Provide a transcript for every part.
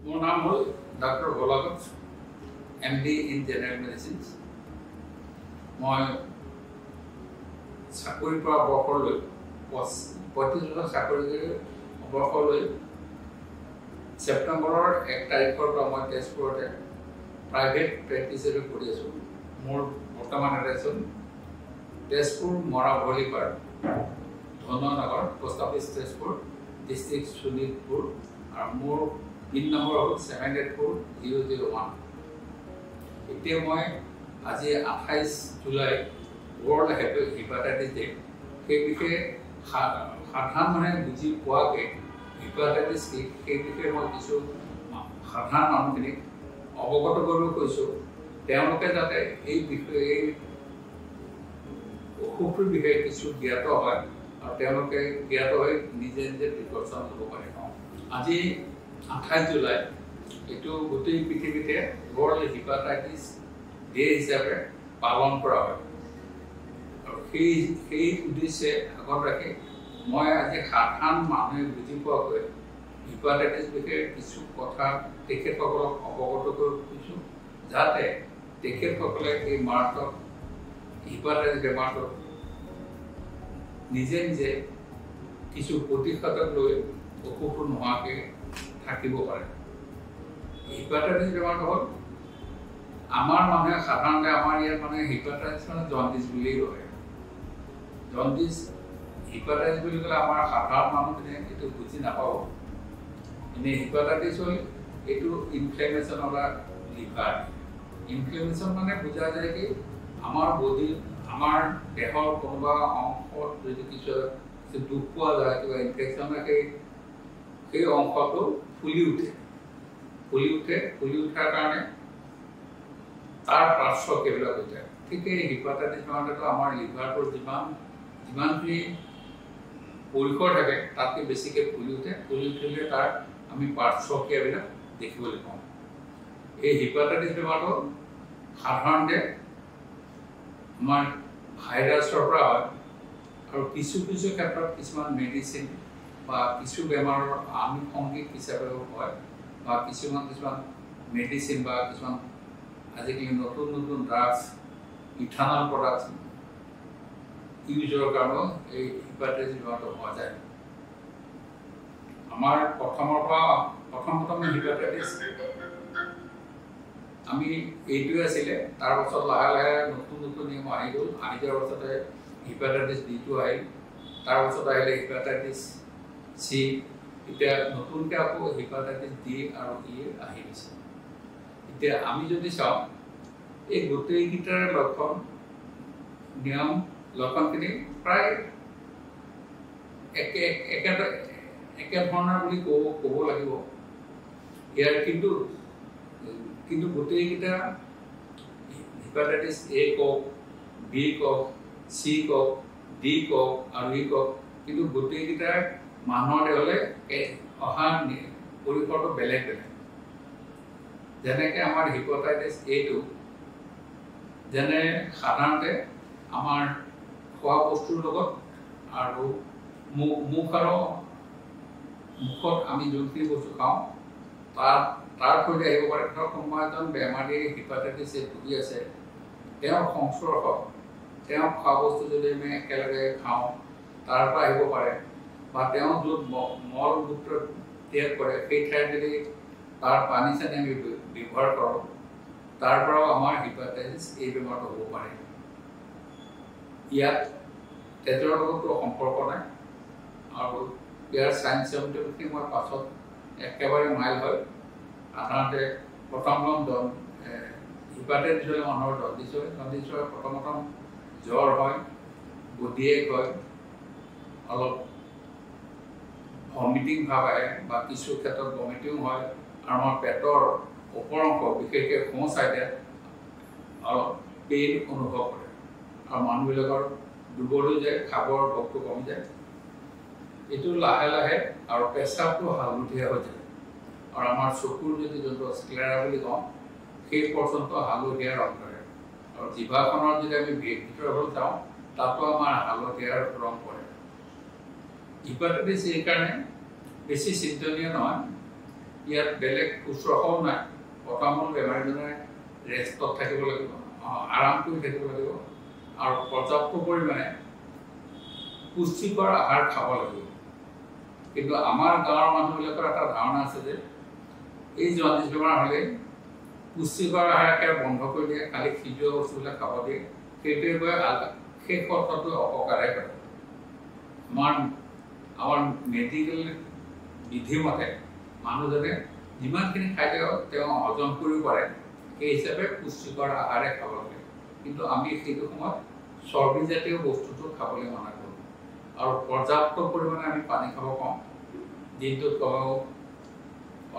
মোৰ নাম হ'ল doctor গোলাগত MD in General Medicine। মই চাকৰিৰ পৰা অৱসৰ লৈ 35 বছৰ চাকৰি অৱসৰ লৈ ছেপ্টেম্বৰৰ 1 তাৰিখৰ পৰা মই তেজপুৰতে প্ৰাইভেট প্ৰেক্টিচেৰে কৰি আছোঁ। মোৰ বৰ্তমান এড্ৰেছ হ'ল Tezpur Morabhalipar Dhannagar post office Tezpur district Sonitpur আৰু মোৰ পিন নম্বৰ হ'ল 784001। এতিয়া মই আজি 28 জুলাই ৱৰ্ল্ড হেপাটাইটিছ ডে। সেই বিষয়ে সাধাৰণ মানুহে বুজি পোৱাকৈ হেপাটাইটিছ কি সেই বিষয়ে মই কিছু সাধাৰণ মানুহখিনিক অৱগত কৰিব কৈছোঁ, তেওঁলোকে যাতে এই বিষয়ে এই অসুখটোৰ বিষয়ে কিছু জ্ঞাত হয় আৰু তেওঁলোকে জ্ঞাত হৈ নিজে নিজে প্ৰিকশ্যন ল'ব পাৰে। আজি 28 জুলাই এইটো গোটেই পৃথিৱীতে ৱৰ্ল্ড হেপাটাইটিছ ডে হিচাপে পালন কৰা হয় আৰু সেই উদ্দেশ্যে আগত ৰাখি মই আজি সাধাৰণ মানুহে বুজি পোৱাকৈ হেপাটাইটিছ বিষয়ে কিছু কথা তেখেতসকলক অৱগত কৰিব খুজিছোঁ, যাতে তেখেতসকলে এই মাৰাত্মক হেপাটাইটিছ বেমাৰটো নিজে নিজে কিছু প্ৰতিষেধক লৈ অসুখটো নোহোৱাকৈ থাকিব পাৰে। হেপাটাইটিছ বেমাৰটো হ'ল আমাৰ মানুহে সাধাৰণতে আমাৰ ইয়াত মানে হেপাটাইটিছ মানে জণ্ডিছ বুলিয়েই কয়। জণ্ডিছ হেপাটাইটিছ বুলি ক'লে আমাৰ সাধাৰণ মানুহখিনিয়ে এইটো বুজি নাপাব। এনেই হেপাটাইটিছ হ'ল এইটো ইনফ্লেমেশ্যন বা লিভাৰ ইনফ্লেমেশ্যন মানে বুজা যায় কি আমাৰ বডি আমাৰ দেহৰ কোনোবা অংশত যদি কিছু দুখ পোৱা যায়, কিবা ইনফেকশ্যন থাকে, সেই অংশটো ফুলি উঠাৰ কাৰণে তাৰ পাৰ্শ্ব কেইবিলাক হৈ যায়। ঠিক এই হেপাটাইটিছ বেমাৰটো আমাৰ লিভাৰটোৰ যিমানখিনি পৰিসৰ থাকে তাতকৈ বেছিকৈ ফুলি উঠিলে তাৰ আমি পাৰ্শ্বক্ৰিয়াবিলাক দেখিবলৈ পাওঁ। এই হেপাটাইটিছ বেমাৰটো সাধাৰণতে আমাৰ ভাইৰাছৰ পৰা হয় আৰু কিছু ক্ষেত্ৰত কিছুমান মেডিচিন বা কিছু বেমাৰৰ আনুষংগিক হিচাপেও হয় বা কিছুমান মেডিচিন বা কিছুমান আজিকালি নতুন ড্ৰাগছ ইথানল প্ৰডাক্টছ ইউজৰ কাৰণেও এই হেপাটাইটিছ বেমাৰটো হোৱা যায়। আমাৰ প্ৰথম হেপাটাইটিছ আমি এইটোৱে আছিলে, তাৰ পাছত লাহে নতুন নিয়ম আহি গ'ল। আহি যোৱাৰ পাছতে হেপাটাইটিছ B2 আহিল, তাৰ পাছত আহিলে হেপাটাইটিছ C, এতিয়া নতুনকৈ আকৌ হেপাটাইটিছ D আৰু E আহি গৈছে। এতিয়া আমি যদি চাওঁ এই গোটেইকেইটাৰ লক্ষণখিনি প্ৰায় একে ধৰণৰ বুলি ক'ব লাগিব। ইয়াৰ কিন্তু গোটেইকেইটা হেপাটাইটিছ A কওক, B কওক, C কওক, D কওক আৰু E কওক, কিন্তু গোটেইকেইটা মানুহৰ দেহলৈ অহা পৰিসৰটো বেলেগ। যেনেকৈ আমাৰ হেপাটাইটিছ A-টো যেনে সাধাৰণতে আমাৰ খোৱা বস্তুৰ লগত আৰু মুখত আমি যোনখিনি বস্তু খাওঁ তাৰ সৈতে আহিব পাৰে। ধৰক কোনোবা এজন বেমাৰীয়ে হেপাটাইটিছ A ভুগি আছে, তেওঁৰ সংস্পৰ্শ তেওঁ খোৱা বস্তু যদি আমি একেলগে খাওঁ তাৰ পৰা আহিব পাৰে, বা তেওঁ য'ত মল মূত্ৰ ত্যাগ কৰে সেই ঠাইত যদি তাৰ পানী চানী আমি ব্যৱহাৰ কৰোঁ, তাৰ পৰাও আমাৰ হেপাটাইটিছ A বেমাৰটো হ'ব পাৰে। ইয়াত তেজৰ লগতো সম্পৰ্ক নাই আৰু ইয়াৰ চাইন চিমটমখিনি মই পাছত একেবাৰে মাইল হয়। সাধাৰণতে প্ৰথম হেপাটাইটিছ হ'লে মানুহৰ জণ্ডিছ হয়, প্ৰথম জ্বৰ হয়, বডিয়েক হয়, অলপ ভমিটিং ভাৱ আহে বা কিছু ক্ষেত্ৰত ভমিটিং হয় আৰু আমাৰ পেটৰ ওপৰ অংশ বিশেষকৈ সোঁ চাইডে অলপ পেইন অনুভৱ কৰে আৰু মানুহবিলাকৰ দুৰ্বল হৈ যায়, খাবৰ ভোকটো কমি যায়। এইটো লাহে আৰু পেচাবটো হালধীয়া হৈ যায় আৰু আমাৰ চকুৰ যদি যোনটো স্ক্লেৰা বুলি কওঁ সেই পৰ্চনটো হালধীয়া ৰং কৰে আৰু জিভাখনৰ যদি আমি ভিতৰৰ যাওঁ তাতো আমাৰ হালধীয়া ৰং পৰে। হেপাটাইটিছ এই কাৰণে বেছি চিন্তনীয় নহয়। ইয়াত বেলেগ শুশ্ৰূষাও নাই। প্ৰথম হ'ল বেমাৰীজনে ৰেষ্টত থাকিব লাগিব, আৰাম কৰি থাকিব লাগিব আৰু পৰ্যাপ্ত পৰিমাণে পুষ্টিকৰ আহাৰ খাব লাগিব। কিন্তু আমাৰ গাঁৱৰ মানুহবিলাকৰ এটা ধাৰণা আছে যে এই জণ্ডিছ বেমাৰ হ'লে পুষ্টিকৰ আহাৰ একেবাৰে বন্ধ কৰি দিয়ে, খালি সিজোৱা বস্তুবিলাক খাব দিয়ে, সেইটোৱে গৈ সেই ক্ষেত্ৰটো অপকাৰহে কৰে। আমাৰ মেডিকেল বিধিমতে মানুহজনে যিমানখিনি খাই তেওঁ হজম কৰিব পাৰে সেই হিচাপে পুষ্টিকৰ আহাৰে খাব লাগে। কিন্তু আমি সেইটো সময়ত চৰ্বিজাতীয় বস্তুটো খাবলৈ মানা কৰোঁ আৰু পৰ্যাপ্ত পৰিমাণে আমি পানী খাব কওঁ। দিনটোত কমেও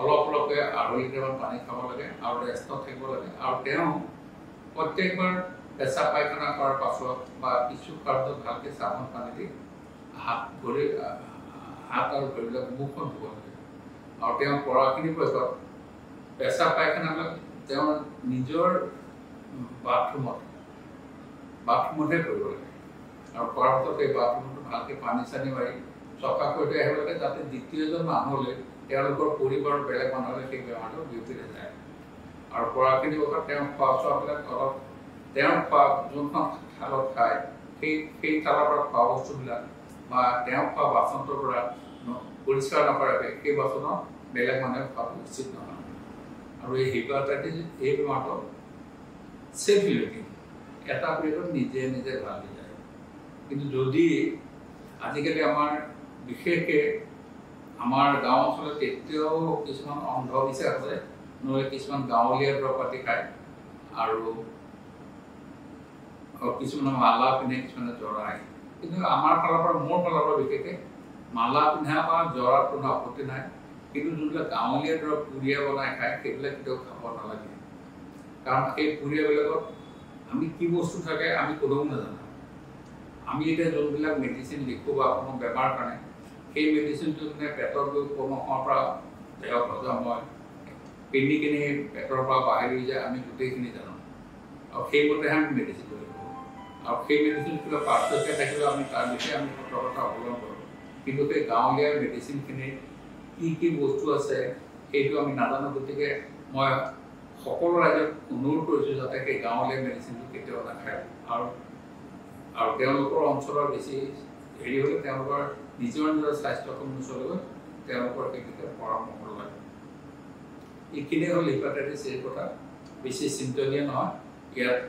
অলপকৈ 2.5 লিটাৰমান পানী খাব লাগে আৰু ৰেষ্টত থাকিব লাগে। আৰু তেওঁ প্ৰত্যেকবাৰ পেচাব পায়খানা কৰাৰ পাছত বা কিছু কাৰ্যত ভালকৈ চাবোন পানী দি হাত আৰু ভৰিবিলাক মুখখন ধুব লাগে। আৰু তেওঁ পৰাখিনিৰ পাছত পেচাব পায়খানাবিলাক তেওঁৰ নিজৰ বাথৰুমতহে কৰিব লাগে। আৰু কৰাৰ পাছত সেই বাথৰুমটো ভালকৈ পানী চানি মাৰি চফা কৰি থৈ আহিব লাগে, যাতে দ্বিতীয়জন মানুহলৈ তেওঁলোকৰ পৰিবাৰৰ বেলেগ মানুহলৈ সেই বেমাৰটো বিয়পি নাযায়। আৰু পৰাখিনিৰ পাছত তেওঁ খোৱা চোৱাবিলাক অলপ তেওঁৰ খোৱা যোনখন থালত খায় সেই থালৰ পৰা খোৱা বস্তুবিলাক বা তেওঁ খোৱা বাচনটোৰ পৰা পৰিষ্কাৰ নকৰাকৈ সেই বাচনত বেলেগ মানুহে খোৱাটো উচিত নহয়। আৰু এই হেপাটাইটিছ এই বেমাৰটো চেল্ফ লিমিটিং, এটা পিৰিয়ডত নিজে নিজে ভাল হৈ যায়। কিন্তু যদি আজিকালি আমাৰ বিশেষকৈ আমাৰ গাঁও অঞ্চলত এতিয়াও কিছুমান অন্ধবিশ্বাস আছে, নহ'লে কিছুমান গাঁৱলীয়া দৰৱ পাতি খায় আৰু কিছুমানে মালা পিন্ধে, কিছুমানে জৰাই। কিন্তু আমাৰ ফালৰ পৰা মোৰ ফালৰ পৰা বিশেষকৈ মালা পিন্ধা বা জৰাত কোনো আপত্তি নাই। কিন্তু যোনবিলাক গাঁৱলীয়া দৰৱ পুৰীয়া বনাই খায় সেইবিলাক কেতিয়াও খাব নালাগে। কাৰণ সেই পুৰীয়াবিলাকত আমি কি বস্তু থাকে আমি কোনেও নাজানো। আমি এতিয়া যোনবিলাক মেডিচিন লিখোঁ বা কোনো বেমাৰ কাৰণে সেই মেডিচিনটো মানে পেটৰ গৈ কোনো সময়ৰ পৰা দেহত হজম হয়, কিনি পেটৰ পৰা বাহিৰ হৈ যায়, আমি গোটেইখিনি জানো। আৰু সেইমতেহে আমি মেডিচিন কৰিব আৰু সেই মেডিচিন কিবা পাৰ্থক্য থাকিলেও আমি তাৰ বিষয়ে আমি সতৰ্কতা অৱলম্বন কৰোঁ। কিন্তু সেই গাঁৱলীয়া মেডিচিনখিনিৰ কি বস্তু আছে সেইটো আমি নাজানো। গতিকে মই সকলো ৰাইজক অনুৰোধ কৰিছোঁ যাতে সেই গাঁৱলীয়া মেডিচিনটো কেতিয়াও নাখায়। আৰু তেওঁলোকৰ অঞ্চলৰ বেছি হেৰি হ'লে তেওঁলোকৰ নিজৰ স্বাস্থ্যখন নচলিব, তেওঁলোকৰ সেই বিষয়ে পৰামৰ্শ লয়। এইখিনিয়ে হ'ল হেপাটাইটিছ এৰ কথা। বেছি চিন্তনীয় নহয়। ইয়াত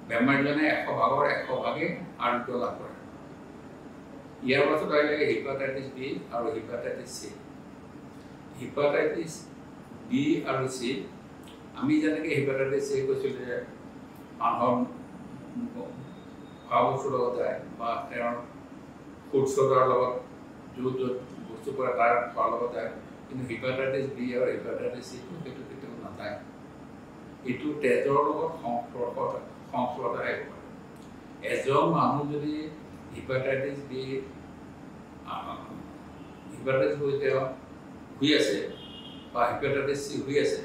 বেমাৰীজনে 100 ভাগৰ 100 ভাগেই আৰোগ্য লাভ কৰে। ইয়াৰ পাছত আহিলে হেপাটাইটিছ বি আৰু হেপাটাইটিছ চি। হেপাটাইটিছ বি আৰু চি, আমি যেনেকৈ হেপাটাইটিছ চি কৈছিলোঁ যে মানুহৰ খোৱা বস্তুৰ লগত যায় বা তেওঁৰ ফুড ছ'ডাৰ লগত য'ত বস্তু পৰে তাৰ খোৱাৰ লগত যায়। কিন্তু হেপাটাইটিছ বি আৰু হেপাটাইটিছ চিটো সেইটো কেতিয়াও নাযায়। এইটো তেজৰ লগত সংস্পৰ্শত আহিব পাৰে। এজন মানুহ যদি হেপাটাইটিছ বি হেপাটাইটিছ হৈ তেওঁ হৈ আছে বা হেপাটাইটিছ চি হৈ আছে,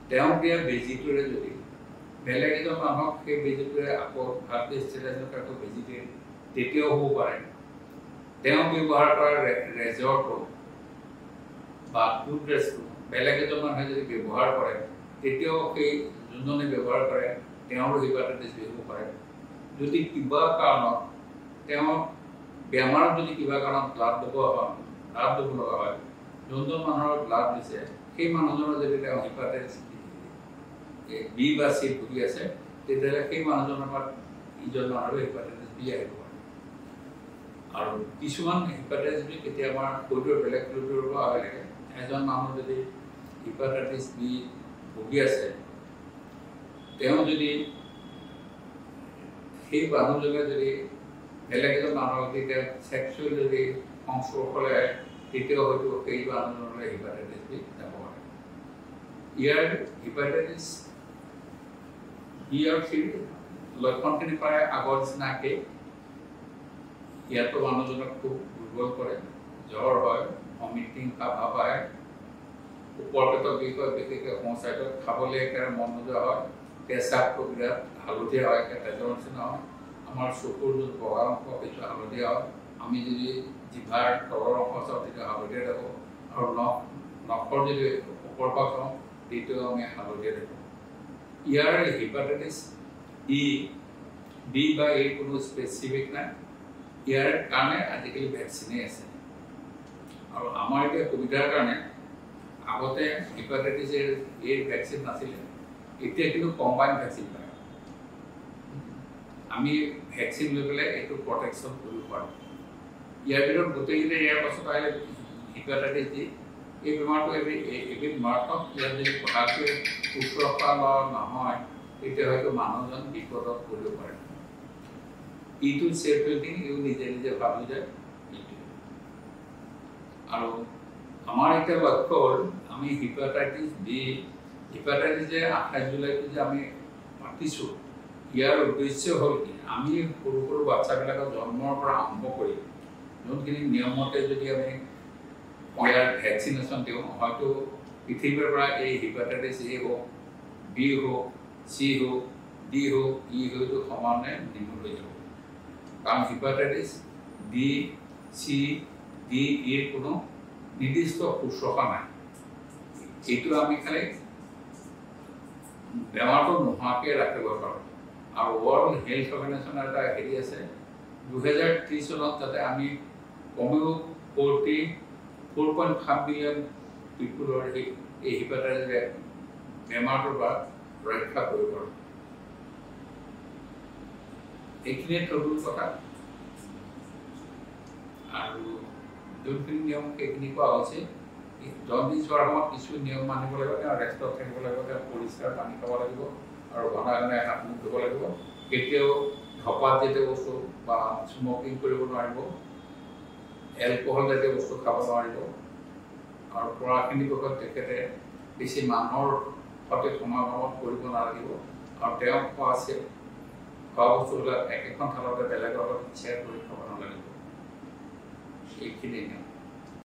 তেওঁ দিয়া বেজীটোৰে যদি বেলেগ এজন মানুহক সেই বেজীটোৰে আকৌ ভালকৈ ষ্টেলাইজৰ কাৰণে বেজী দিয়ে, তেতিয়াও হ'ব পাৰে। তেওঁ ব্যৱহাৰ কৰা ৰেজৰটো বা টুথব্ৰাছটো বেলেগ এজন মানুহে যদি ব্যৱহাৰ কৰে, তেতিয়াও সেই যোনজনে ব্যৱহাৰ কৰে তেওঁৰো হেপাটাইটিছ বি হ'ব পাৰে। যদি কিবা কাৰণত তেওঁ বেমাৰত যদি কিবা কাৰণত ব্লাড দিব লগা হয়, যোনজন মানুহৰ ব্লাড দিছে সেই মানুহজনৰ যদি তেওঁ হেপাটাইটিছ বি বা চি ভুগি আছে, তেতিয়াহ'লে সেই মানুহজনৰ পৰা ইজন মানুহৰো হেপাটাইটিছ বি আহিব পাৰে। আৰু কিছুমান হেপাটাইটিছ বি কেতিয়াবা শৰীৰৰ বেলেগ শৰীৰৰ পৰা আহি থাকে। এজন মানুহ যদি হেপাটাইটিছ বি ভুগি আছে, তেওঁ যদি সেই মানুহজনে যদি বেলেগ এজন মানুহক যদি তেওঁ ছেক্সুৱেল যদি সংস্পৰ্শলৈ আহে, তেতিয়াও হয়তো সেই মানুহজনলৈ হেপাটাইটিছ বি যাব পাৰে। ইয়াৰ হেপাটাইটিছ বি আৰু চিৰ লক্ষণখিনি প্ৰায় আগৰ নিচিনা একেই। ইয়াতো মানুহজনক খুব দুৰ্বল কৰে, জ্বৰ হয়, ভমিটিং ভাৱ আহে, ওপৰ পেটৰ বিষ হয়, বিশেষকৈ সোঁ চাইডত খাবলৈ একেবাৰে মন নোযোৱা হয়, পেচাবটো বিৰাট হালধীয়া হয়, তেজৰ নিচিনা হয়, আমাৰ চকুৰ যোন বগা অংশ সেইটো হালধীয়া হয়, আমি যদি জিভাৰ তলৰ অংশ চাওঁ তেতিয়া হালধীয়া দেখোঁ, আৰু নখৰ যদি ওপৰ পৰা খাওঁ সেইটো আমি হালধীয়া দেখোঁ ইয়াৰ হেপাটাইটিছ ই বি বা এ কোনো স্পেচিফিক নাই ইয়াৰ কাৰণে আজিকালি ভেকচিনেই আছে আৰু আমাৰ এতিয়া সুবিধাৰ কাৰণে আগতে হেপাটাইটিছ এৰ ভেকচিন নাছিলে এতিয়া কিন্তু কম্বাইন ভেকচিন পায় আমি ভেকচিন লৈ পেলাই এইটো প্ৰটেকশ্যন কৰিব পাৰোঁ ইয়াৰ ভিতৰত গোটেইকেইটা ইয়াৰ পাছত আহিলে হেপাটাইটিছ ডি এই বেমাৰটো এবিধ মাৰাত্মক ইয়াত যদি কথাটোৱে শুশ্ৰূষা লোৱা নহয় তেতিয়া হয়তো মানুহজন বিপদত পৰিব পাৰে ইটো চেফ বিল্ডিং ইও নিজে নিজে ভাবি যায় আৰু আমাৰ এতিয়া লক্ষ্য হ'ল আমি হেপাটাইটিছ বি হেপাটাইটিছে 28 জুলাইটো যে আমি পাতিছোঁ ইয়াৰ উদ্দেশ্য হ'ল কি আমি সৰু সৰু বাচ্চাবিলাকক জন্মৰ পৰা আৰম্ভ কৰি যোনখিনি নিয়মতে যদি আমি ইয়াৰ ভেকচিনেশ্যন দিওঁ হয়তো পৃথিৱীৰ পৰা এই হেপাটাইটিছ এ হওক বি হওক চি হওক ডি হওক ই হয়তো সমানে নিৰ্মূল হৈ যাব কাৰণ হেপাটাইটিছ বি চি ডি ইৰ কোনো নিৰ্দিষ্ট শুশ্ৰূষা নাই এইটো আমি খালি বেমাৰটো নোহোৱাকৈ ৰাখিব পাৰোঁ আৰু ৱৰ্ল্ড হেল্থ অৰ্গেনাইজেশ্যনৰ এটা হেৰি আছে 2030 চনত যাতে আমি কমেও 4.5 মিলিয়ন পিপুলৰ এই হেপাটাইটিছ বেমাৰটোৰ পৰা ৰক্ষা কৰিব পাৰোঁ এইখিনিয়ে থলুল কথা আৰু যোনখিনি নিয়ম সেইখিনি কোৱা হৈছে জণ্ডিছ হোৱাৰ সময়ত কিছু নিয়ম মানিব লাগিব তেওঁ ৰেষ্টত থাকিব লাগিব তেওঁ পৰিষ্কাৰ পানী খাব লাগিব আৰু ঘনাই ঘনাই হাত মুখ ধুব লাগিব কেতিয়াও ধপাত জাতীয় বস্তু বা স্মকিং কৰিব নোৱাৰিব এলকহল জাতীয় বস্তু খাব নোৱাৰিব আৰু পৰাখিনি পক্ষত তেখেতে বেছি মানুহৰ সৈতে সমাগম কৰিব নালাগিব আৰু তেওঁ খোৱা বস্তুবিলাক একেখন থালতে বেলেগৰ লগত শ্বেয়াৰ কৰি খাব নালাগিব এইখিনি নিয়ম